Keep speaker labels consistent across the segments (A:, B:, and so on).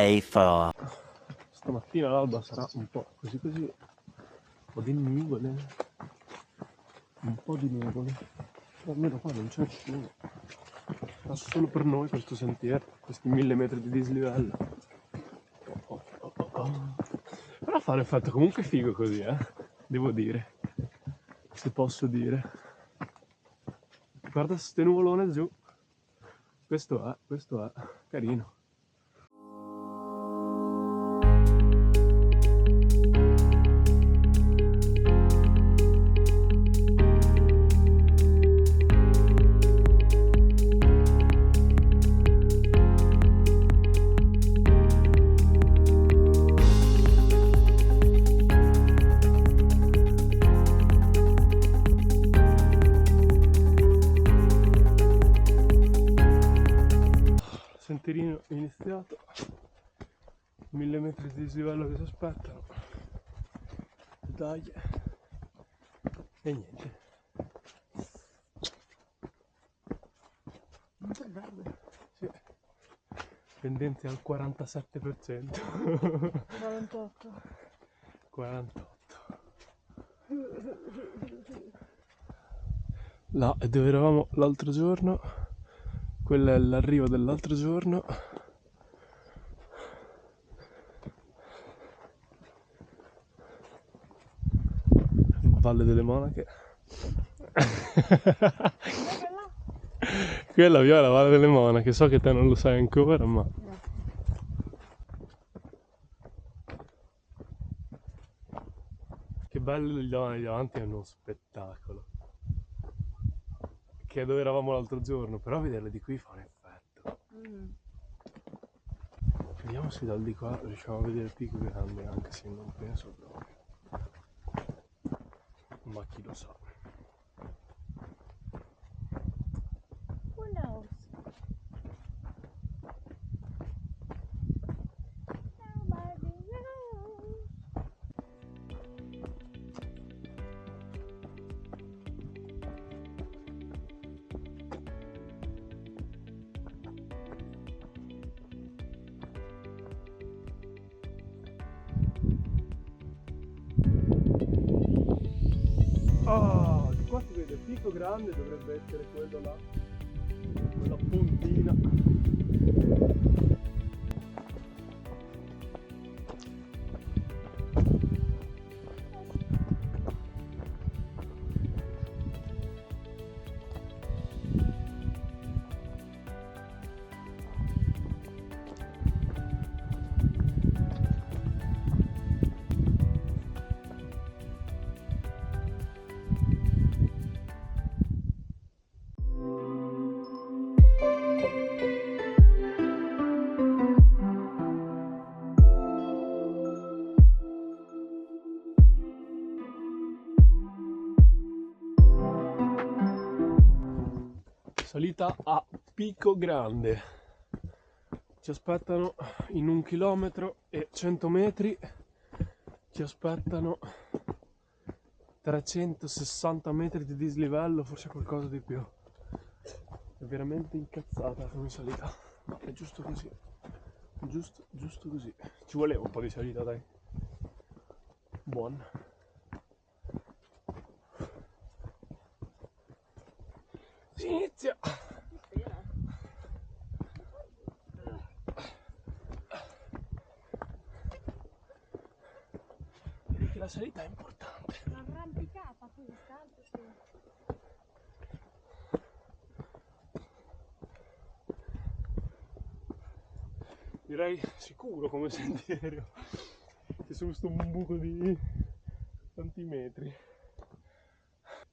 A: later.
B: Stamattina l'alba sarà un po' così, un po' di nuvole, però almeno qua non c'è nessuno, sarà solo per noi questo sentiero, questi 1000 metri di dislivello. Però fa un effetto comunque figo così, devo dire, se posso dire. Guarda ste nuvolone giù, questo è carino. Senterino iniziato, 1000 metri di dislivello che si aspettano, dai, e niente. Molto verde. Sì. Pendenza al 47%. 48. Là è dove eravamo l'altro giorno, quello è l'arrivo dell'altro giorno. Valle delle Monache. Quella viola, la Valle delle Monache, so che te non lo sai ancora, ma... Che bello gli giovani davanti, è uno spettacolo. Che è dove eravamo l'altro giorno, però vederle di qui fa un effetto. Vediamo se dal di qua riusciamo a vedere il picco grande, anche se non penso proprio. Ma chi lo sa.
C: Who knows? Nobody knows.
B: Ah, di qua si vede il picco grande, dovrebbe essere quello là, quella puntina. Salita a Picco Grande, ci aspettano in 1 chilometro e 100 metri, ci aspettano 360 metri di dislivello, forse qualcosa di più. È veramente incazzata come salita, ma è giusto così, giusto così. Ci voleva un po' di salita, dai. Buon. Si inizia! Vedi che la salita è importante.
C: L'arrampicata così tanto, sì.
B: Direi sicuro come sentiero, che su questo buco di tanti metri.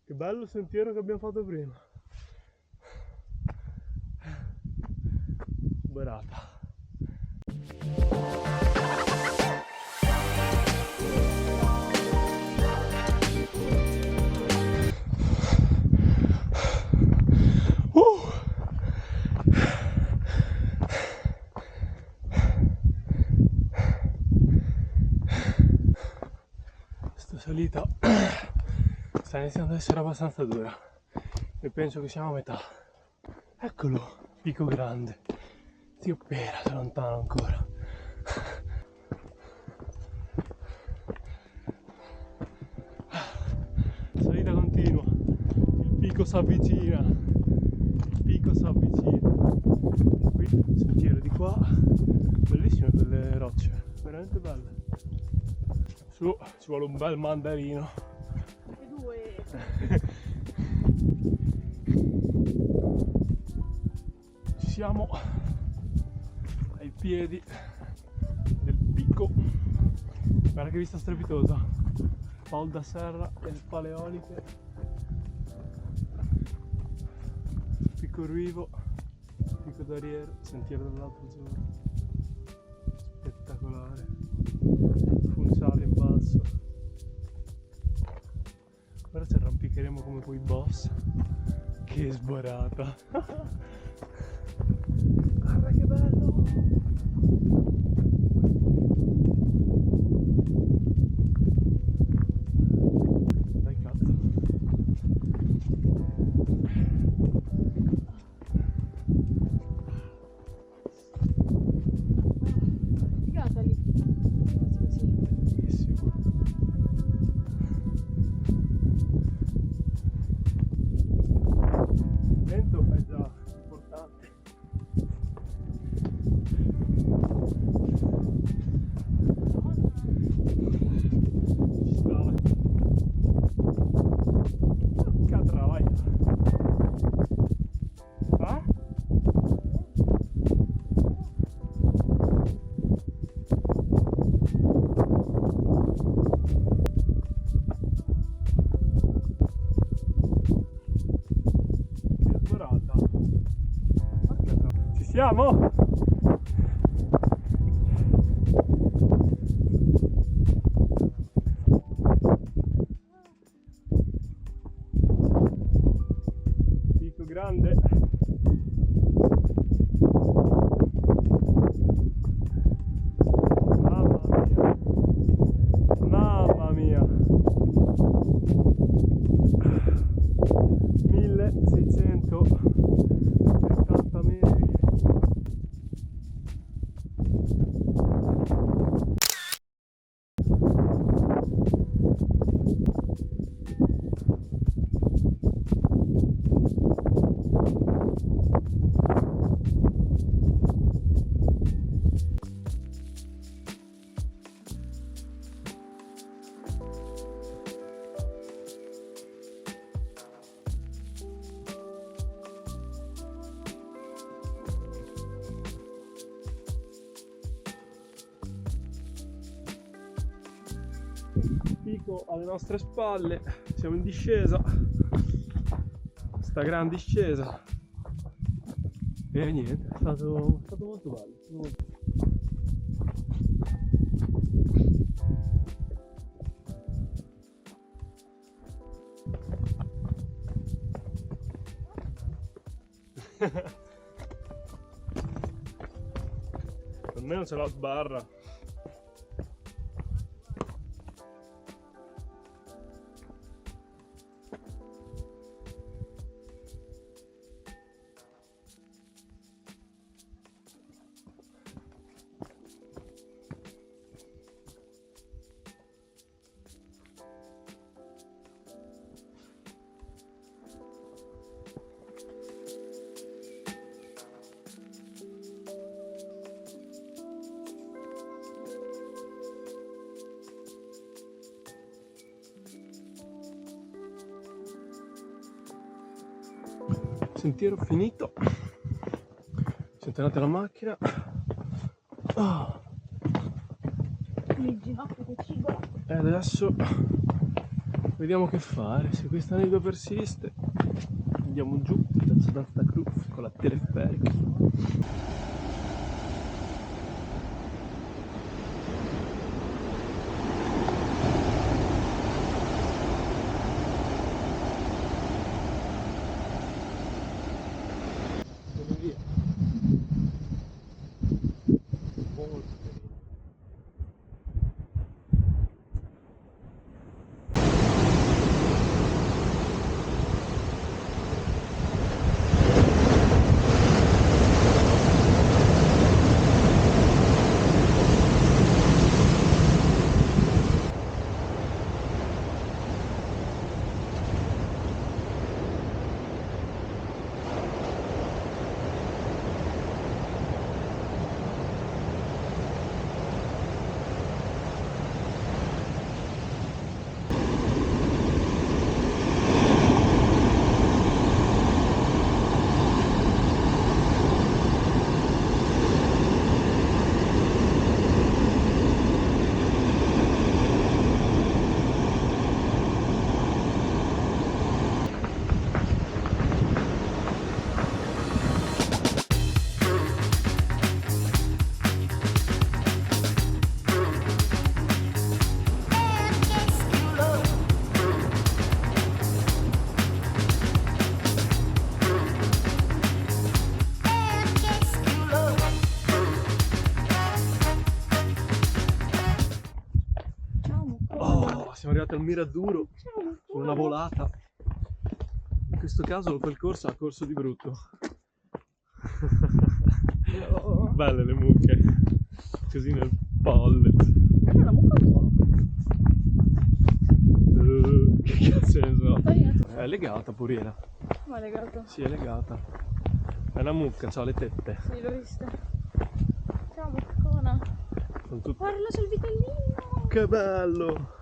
B: Che bello sentiero che abbiamo fatto prima. Superata. Questa salita sta iniziando ad essere abbastanza dura e penso che siamo a metà. Eccolo, Picco Grande. Zio Pera, è lontano ancora. Salita continua, il picco si avvicina, il picco si avvicina. Qui sentiero di qua, bellissime quelle rocce, veramente belle. Su ci vuole un bel mandarino.
C: E due.
B: Ci siamo ai piedi del picco. Guarda che vista strepitosa. Paul da Serra e le Paleoliche. Picco Ruivo, Picco d'Ariero, sentiero dell'altro giorno. Spettacolare. Funzale in basso. Ora ci arrampicheremo come quei boss. Che sborata. Guarda che bello. Dai cazzo.
C: Figata lì. Così.
B: Bellissimo. Il vento è già importante. Ci sta. Porca troia. Ah? Che sborata. Porca troia. Ci siamo? Picco grande. Mamma mia. Mamma mia. 1670 metri. Picco alle nostre spalle, siamo in discesa, sta gran discesa e niente, è stato molto bello. Per me non c'è la sbarra. Sentiero finito, siamo tornati alla macchina.
C: Il ginocchio che cigola.
B: E adesso vediamo che fare. Se questa neve persiste andiamo giù da Santa Cruz con la teleferica. Via. Molto carino. arrivati al Miraduro con una volata. In questo caso quel corso ha corso di brutto. Belle le mucche, così nel pollet.
C: È una mucca tua.
B: Che cazzo ne so.
C: Dai,
B: È legata purina.
C: ma è legato.
B: Sì, è legata. È una mucca, c'ha le tette.
C: Sì, l'ho vista. Ciao, muccona.
B: Sono tutte...
C: Guarda sul vitellino.
B: Che bello!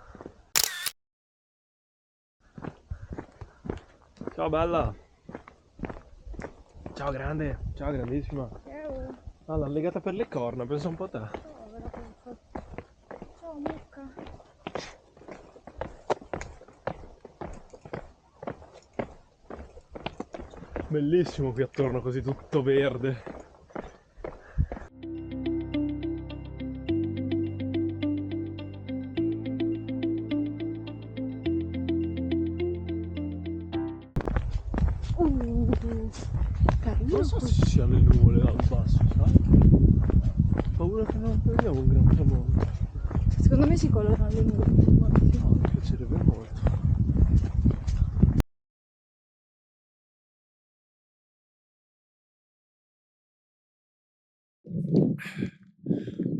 B: Ciao bella! Ciao grande! Ciao grandissima!
C: Ciao.
B: Ah, l'ha legata per le corna, pensa un po' a te.
C: Ciao, ve la penso. Ciao, mucca.
B: Bellissimo qui attorno, così tutto verde.
C: Carino.
B: Non so se ci siano le nuvole dal basso, sai? Ho paura che non vediamo un gran tramonto.
C: Secondo me si colorano le nuvole.
B: No, mi piacerebbe molto.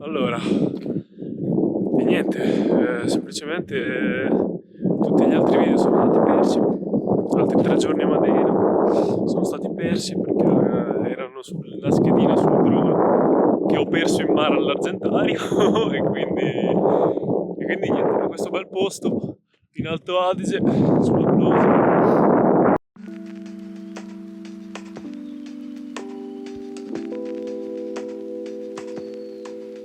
B: Allora, e niente, semplicemente tutti gli altri video sono andati persi. Altri 3 giorni a Madeira sono stati persi perché erano sulla schedina sul drone che ho perso in mare all'Argentario e quindi niente, da questo bel posto in Alto Adige sulla Plosia